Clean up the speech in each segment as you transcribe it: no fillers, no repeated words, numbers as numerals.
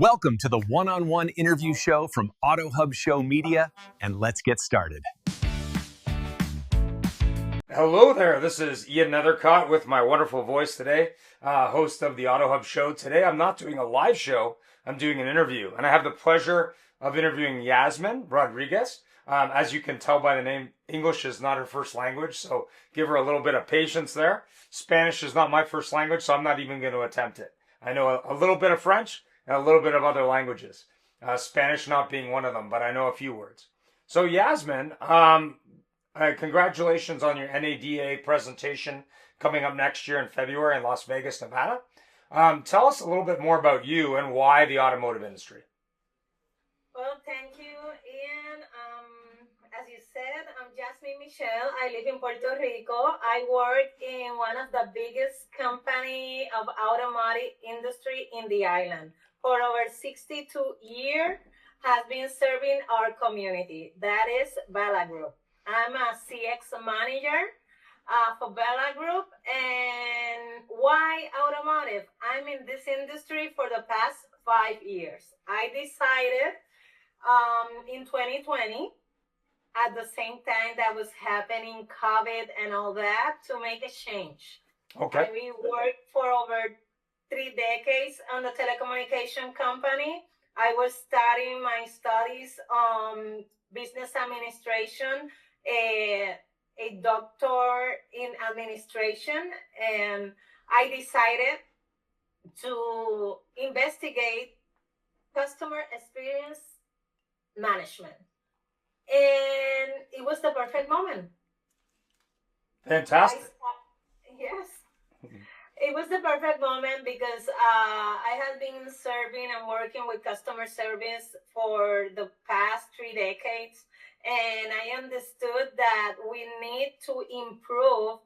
Welcome to the one-on-one interview show from AutoHub Show Media, and let's get started. Hello there, this is Ian Nethercott with my wonderful voice today, host of the AutoHub Show. Today I'm not doing a live show, I'm doing an interview, and I have the pleasure of interviewing Yazmin Rodriguez. As you can tell by the name, English is not her first language, so give her a little bit of patience there. Spanish is not my first language, so I'm not even going to attempt it. I know a little bit of French and a little bit of other languages, Spanish not being one of them, but I know a few words. So Yazmin, congratulations on your NADA presentation coming up next year in February in Las Vegas, Nevada. Tell us a little bit more about you and why the automotive industry. Well, thank you, Ian. As you said, I'm Yazmin Michelle. I live in Puerto Rico. I work in one of the biggest company of automotive industry in the island. For over 62 years, has been serving our community. That is Bella Group. I'm a CX manager for Bella Group. And why automotive? I'm in this industry for the past 5 years. I decided in 2020, at the same time that was happening COVID and all that, to make a change. Okay. We worked for over 3 decades on the telecommunication company. I was studying my studies on business administration, a doctor in administration, and I decided to investigate customer experience management. And it was the perfect moment. Fantastic. Yes. It was the perfect moment because I have been serving and working with customer service for the past 3 decades. And I understood that we need to improve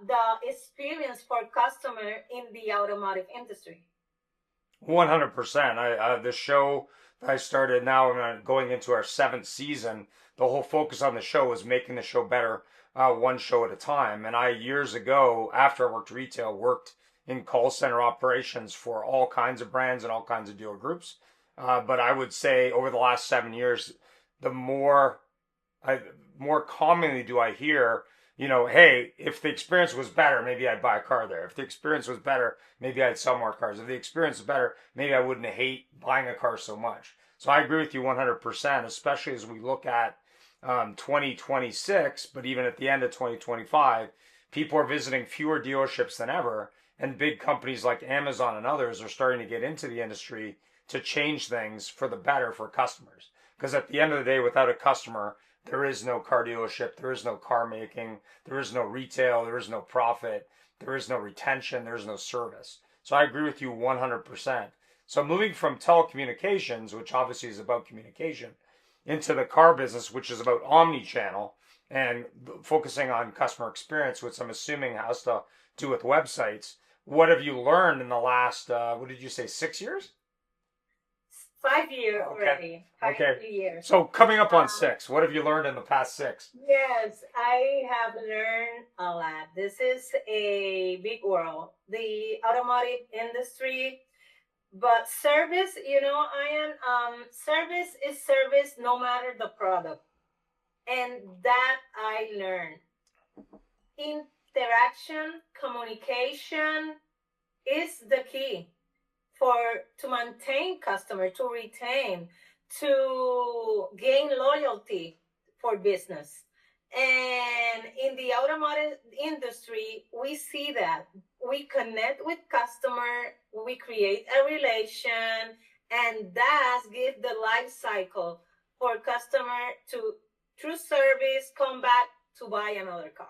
the experience for customer in the automotive industry. 100%. The show I started now, I'm going into our 7th season. The whole focus on the show is making the show better, one show at a time. And I, years ago, after I worked retail, worked in call center operations for all kinds of brands and all kinds of dealer groups. But I would say over the last 7 years, the more commonly do I hear, hey, if the experience was better, maybe I'd buy a car there. If the experience was better, maybe I'd sell more cars. If the experience was better, maybe I wouldn't hate buying a car so much. So I agree with you 100%, especially as we look at 2026, but even at the end of 2025, people are visiting fewer dealerships than ever, and big companies like Amazon and others are starting to get into the industry to change things for the better for customers. Because at the end of the day, without a customer, there is no car dealership, there is no car making, there is no retail, there is no profit, there is no retention, there is no service. So I agree with you 100%. So moving from telecommunications, which obviously is about communication, into the car business, which is about omni-channel and focusing on customer experience, which I'm assuming has to do with websites. What have you learned in the last, what did you say, 6 years? 5 years already. Okay. 5 years. So coming up on 6, what have you learned in the past 6? Yes, I have learned a lot. This is a big world, the automotive industry. But service, service is service no matter the product. And that I learned. Interaction, communication is the key to maintain customer, to retain, to gain loyalty for business. And in the automotive industry, we see that we connect with customer, we create a relation, and that gives the life cycle for customer to, through service, come back to buy another car.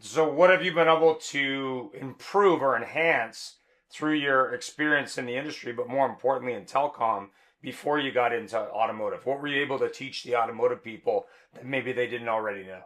So what have you been able to improve or enhance through your experience in the industry, but more importantly in telecom, before you got into automotive? What were you able to teach the automotive people that maybe they didn't already know?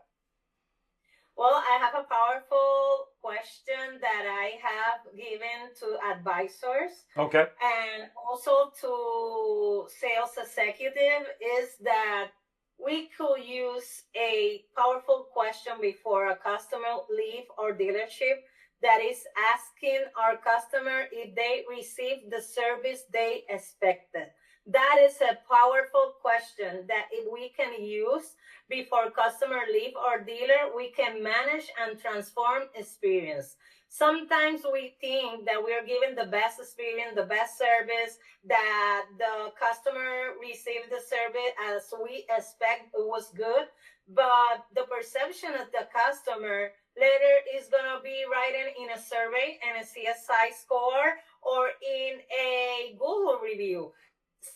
Well, I have a powerful question that I have given to advisors. Okay. And also to sales executive is that we could use a powerful question before a customer leave our dealership that is asking our customer if they received the service they expected. That is a powerful question that if we can use before customer leave our dealer, we can manage and transform experience. Sometimes we think that we are giving the best experience, the best service, that the customer received the service as we expect it was good, but the perception of the customer later is going to be written in a survey and a CSI score or in a Google review.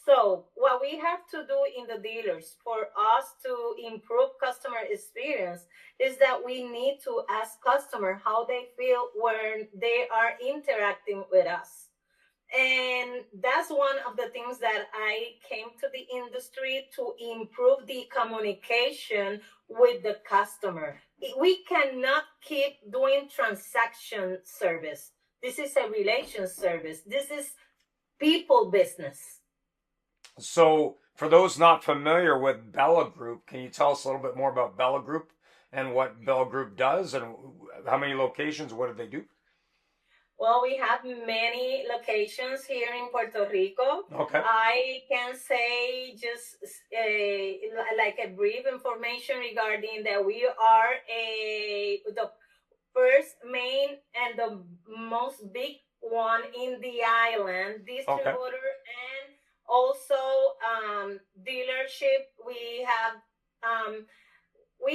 So what we have to do in the dealers for us to improve customer experience is that we need to ask customer how they feel when they are interacting with us. And that's one of the things that I came to the industry to improve the communication with the customer. We cannot keep doing transaction service. This is a relation service. This is people business. So, for those not familiar with Bella Group, can you tell us a little bit more about Bella Group and what Bella Group does and how many locations? What do they do? Well, we have many locations here in Puerto Rico. Okay. I can say just like a brief information regarding that we are the first main and the most big one in the island distributor and also dealership. We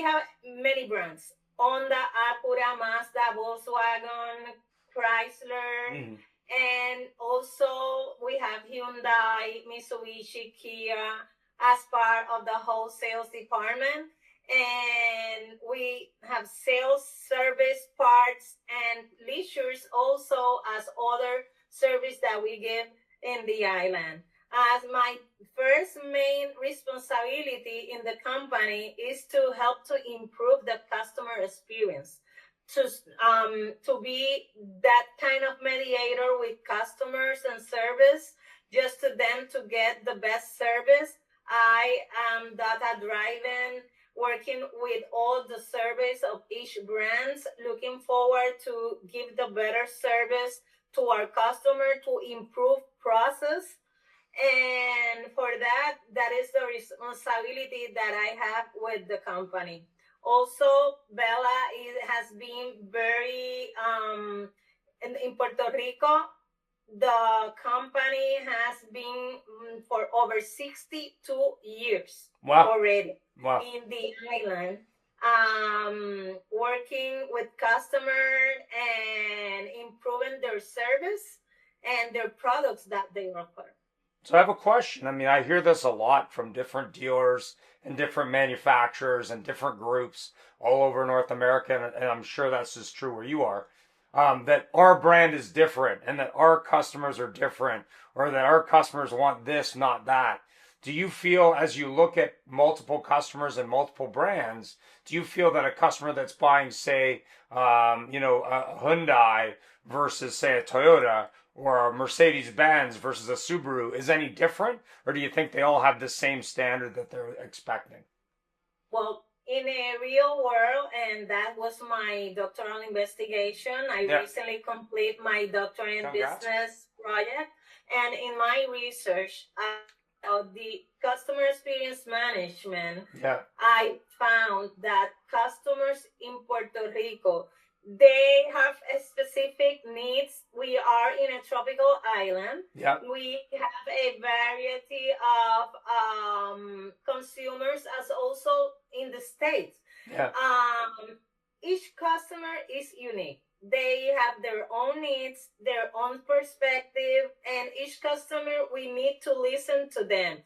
have many brands: Honda, Acura, Mazda, Volkswagen, Chrysler, and also we have Hyundai, Mitsubishi, Kia as part of the wholesale department. And we have sales, service, parts, and leisures also as other service that we give in the island. As my first main responsibility in the company is to help to improve the customer experience, to be that kind of mediator with customers and service, just to them to get the best service. I am data driven, working with all the service of each brands, looking forward to give the better service to our customer to improve process. And for that, that is the responsibility that I have with the company. Also, Bella has been very, in Puerto Rico, the company has been for over 62 years already in the island, working with customers and improving their service and their products that they offer. So I have a question. I mean, I hear this a lot from different dealers and different manufacturers and different groups all over North America, and I'm sure that's just true where you are, that our brand is different and that our customers are different, or that our customers want this, not that. Do you feel, as you look at multiple customers and multiple brands, do you feel that a customer that's buying, say, a Hyundai versus, say, a Toyota, or a Mercedes-Benz versus a Subaru is any different? Or do you think they all have the same standard that they're expecting? Well, in a real world, and that was my doctoral investigation. I recently completed my doctorate in business project. And in my research of the customer experience management, I found that customers in Puerto Rico, they have a specific needs. We are in a tropical island. We have a variety of consumers as also in the States. Each customer is unique. They have their own needs, their own perspective, and each customer, we need to listen to them.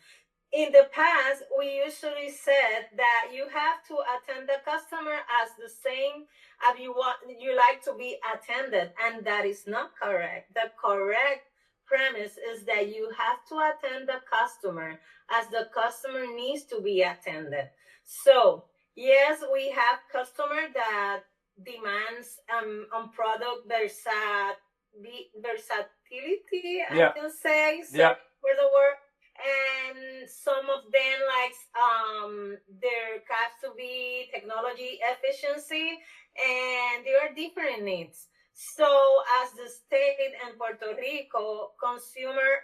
In the past, we usually said that you have to attend the customer as the same as you like to be attended, and that is not correct. The correct premise is that you have to attend the customer as the customer needs to be attended. So yes, we have customer that demands on product versatility, I can say, for the word. And some of them likes their has to be technology efficiency, and there are different needs. So as the state and Puerto Rico consumer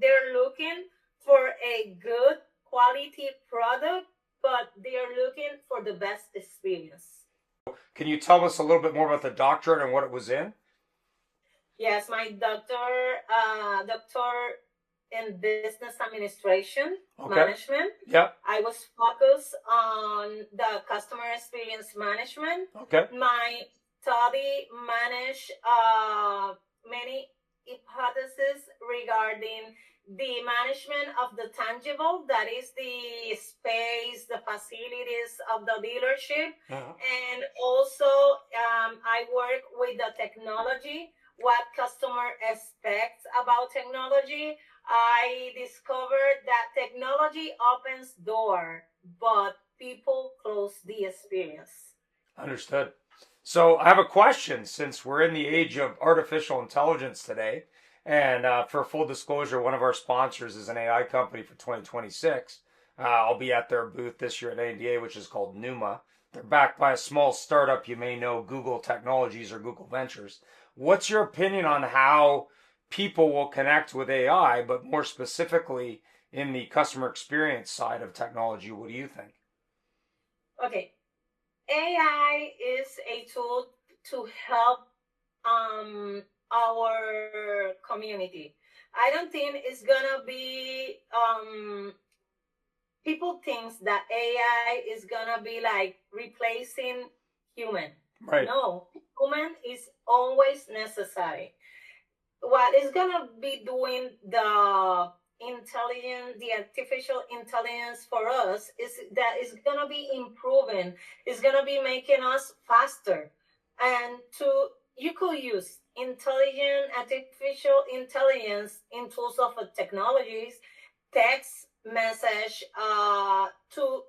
they're looking for a good quality product, but they're looking for the best experience. Can you tell us a little bit more about the doctorate and what it was in? Yes, my doctor in business administration management. Yep. I was focused on the customer experience management. Okay. My study managed many hypotheses regarding the management of the tangible, that is the space, the facilities of the dealership. And also I work with the technology, what customer expects about technology. I discovered that technology opens door, but people close the experience. Understood. So I have a question, since we're in the age of artificial intelligence today, and for full disclosure, one of our sponsors is an AI company for 2026. I'll be at their booth this year at ADA, which is called Numa. They're backed by a small startup you may know, Google Technologies or Google Ventures. What's your opinion on how people will connect with AI, but more specifically in the customer experience side of technology? What do you think? Okay. AI is a tool to help our community. I don't think it's gonna be people thinks that AI is gonna be like replacing human. Right. No, human is always necessary. What is gonna be doing the artificial intelligence for us is that it's gonna be improving. It's gonna be making us faster, and you could use artificial intelligence in tools of technologies, text message, to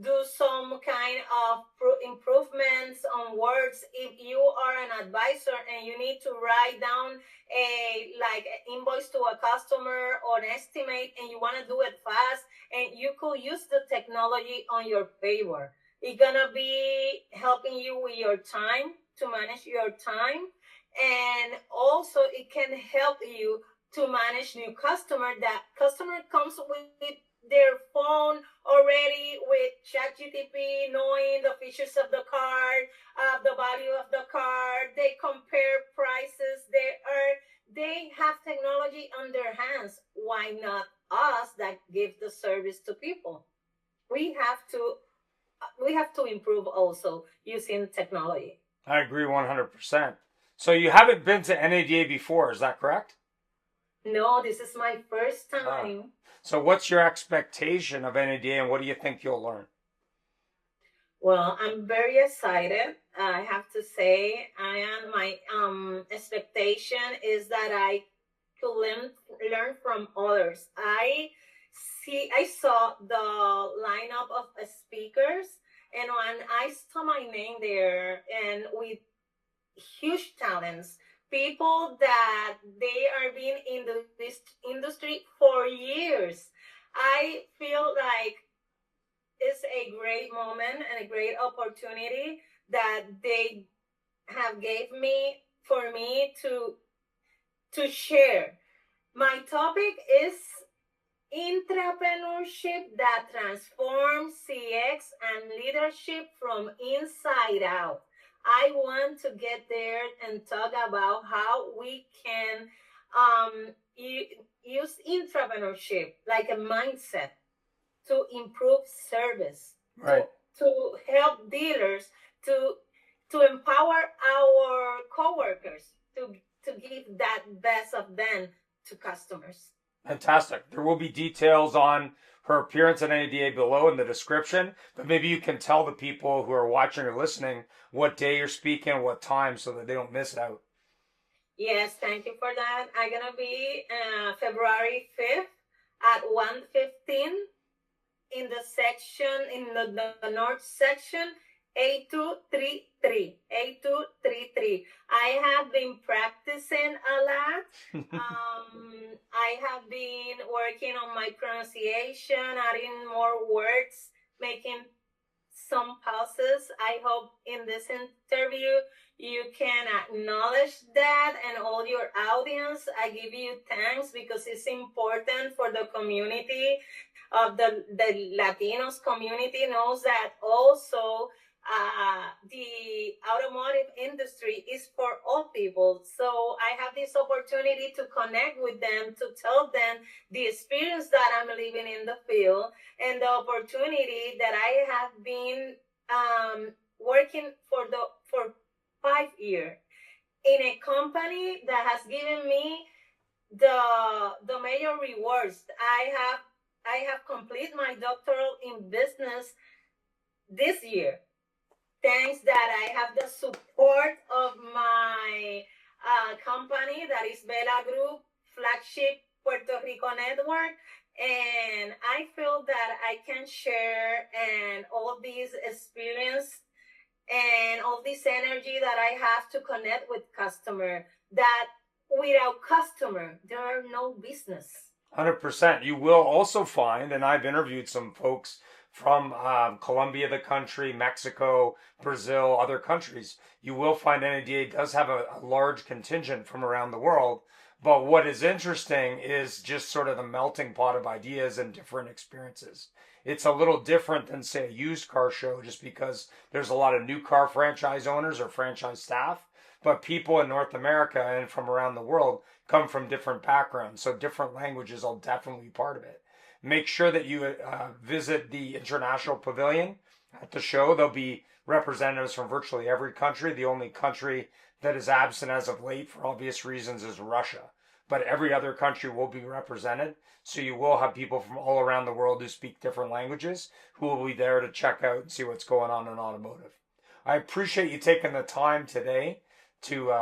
do some kind of improvements on words. If you are an advisor and you need to write down an invoice to a customer or an estimate, and you want to do it fast, and you could use the technology on your favor. It's gonna be helping you with your time, to manage your time, and also it can help you to manage new customer. That customer comes with their phone already with ChatGPT, knowing the features of the car, the value of the car. They compare prices. They have technology on their hands. Why not us that give the service to people? We have to improve also using technology. I agree 100%. So you haven't been to NADA before, is that correct? No, this is my first time. So what's your expectation of NADA, and what do you think you'll learn? Well, I'm very excited. I have to say, my expectation is that I could learn from others. I saw the lineup of speakers, and when I saw my name there, and with huge talents, people that they are being in this industry for years, I feel like it's a great moment and a great opportunity that they have gave me for me to share. My topic is entrepreneurship that transforms CX and leadership from inside out. I want to get there and talk about how we can use entrepreneurship like a mindset to improve service, right, to help dealers, to empower our coworkers, to give that best of them to customers. Fantastic. There will be details on her appearance at NADA below in the description, but maybe you can tell the people who are watching or listening what day you're speaking, what time, so that they don't miss out. Yes, thank you for that. I'm going to be February 5th at 1:15 in the section, in the North Section A223. A233. I have been practicing a lot. I have been working on my pronunciation, adding more words, making some pauses. I hope in this interview you can acknowledge that, and all your audience, I give you thanks because it's important for the community of the Latinos community knows that also the automotive industry is for all people. So I have this opportunity to connect with them, to tell them the experience that I'm living in the field and the opportunity that I have been working for 5 years in a company that has given me the major rewards. I have completed my doctoral in business this year. Thanks that I have the support of my company, that is Bella Group, flagship Puerto Rico network. And I feel that I can share and all these experience and all this energy that I have to connect with customer, that without customer, there are no business. 100%. You will also find, and I've interviewed some folks from Colombia, the country, Mexico, Brazil, other countries. You will find NADA does have a large contingent from around the world. But what is interesting is just sort of the melting pot of ideas and different experiences. It's a little different than, say, a used car show, just because there's a lot of new car franchise owners or franchise staff. But people in North America and from around the world come from different backgrounds. So different languages will definitely be part of it. Make sure that you visit the International Pavilion at the show. There'll be representatives from virtually every country. The only country that is absent as of late, for obvious reasons, is Russia. But every other country will be represented. So you will have people from all around the world who speak different languages who will be there to check out and see what's going on in automotive. I appreciate you taking the time today to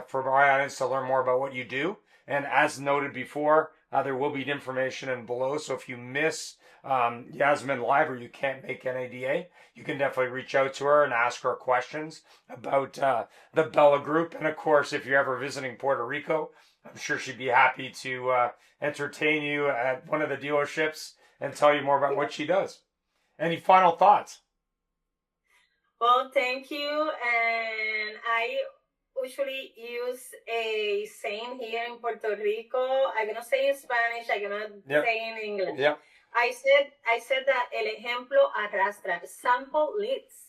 for my audience to learn more about what you do. And as noted before, there will be information in below. So if you miss Yazmin live or you can't make NADA, you can definitely reach out to her and ask her questions about the Bella Group. And of course, if you're ever visiting Puerto Rico, I'm sure she'd be happy to entertain you at one of the dealerships and tell you more about what she does. Any final thoughts? Well, thank you. And I usually use a saying here in Puerto Rico. I'm gonna say in Spanish. I'm gonna say in English. Yeah. I said that el ejemplo arrastra. Example leads,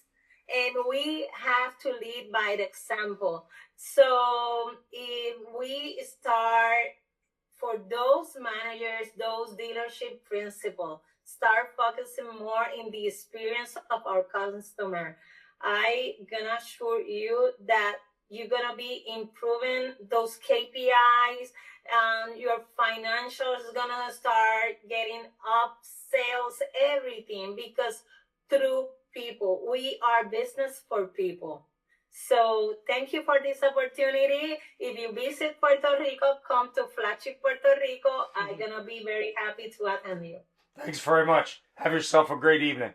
and we have to lead by the example. So if we start, for those managers, those dealership principals, start focusing more in the experience of our customer, I gonna assure you that you're gonna be improving those KPIs, and your financials is gonna start getting up, sales, everything, because through people, we are business for people. So thank you for this opportunity. If you visit Puerto Rico, come to Flagship Puerto Rico. I'm gonna be very happy to attend you. Thanks very much. Have yourself a great evening.